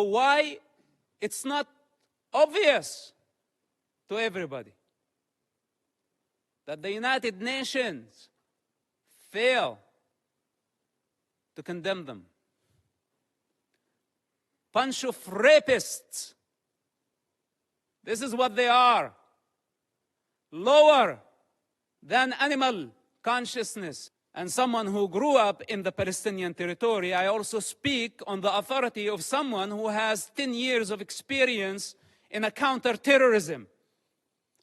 Why it's not obvious to everybody that the United Nations fail to condemn them. Bunch of rapists. This is what they are. Lower than animal consciousness. And someone who grew up in the Palestinian territory, I also speak on the authority of someone who has 10 years of experience in a counterterrorism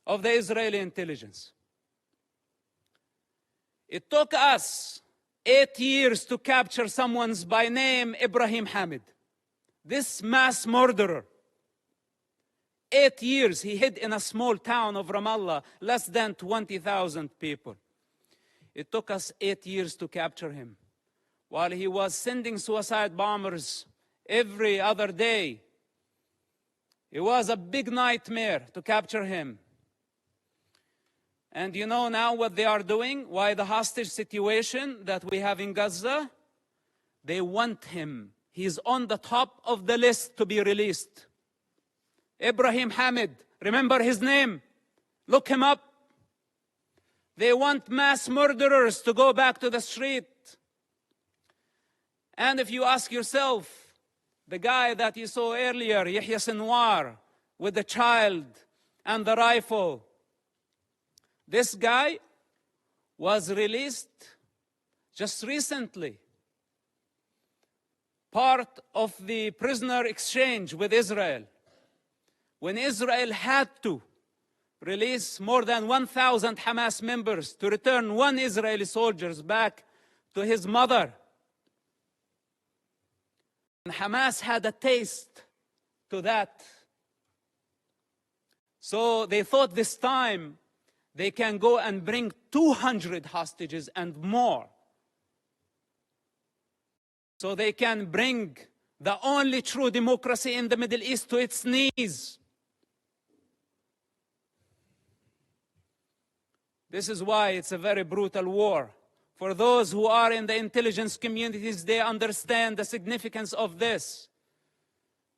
of the Israeli intelligence. It took us 8 years to capture someone by name Ibrahim Hamid. This mass murderer. 8 years he hid in a small town of Ramallah, less than 20,000 people. It took us 8 years to capture him, while he was sending suicide bombers every other day. It was a big nightmare to capture him. And you know now what they are doing? Why the hostage situation that we have in Gaza? They want him. He's on the top of the list to be released. Ibrahim Hamid, remember his name? Look him up. They want mass murderers to go back to the street. And if you ask yourself, the guy that you saw earlier, Yahya Sinwar, with the child and the rifle, this guy was released just recently, part of the prisoner exchange with Israel. When Israel had to release more than 1,000 Hamas members to return one Israeli soldier back to his mother. And Hamas had a taste to that. So they thought this time they can go and bring 200 hostages and more. So they can bring the only true democracy in the Middle East to its knees. This is why it's a very brutal war. For those who are in the intelligence communities, they understand the significance of this.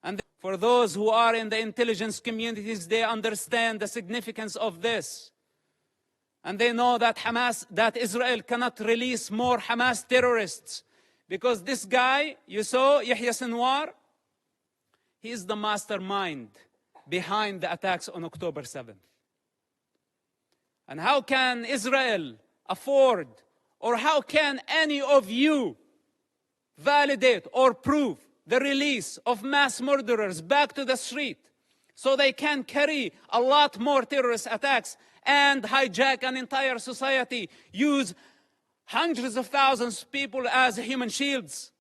And for those who are in the intelligence communities, they understand the significance of this. And they know that that Israel cannot release more Hamas terrorists. Because this guy, you saw, Yahya Sinwar, he is the mastermind behind the attacks on October 7th. And how can Israel afford, or how can any of you validate or prove the release of mass murderers back to the street so they can carry a lot more terrorist attacks and hijack an entire society, use hundreds of thousands of people as human shields?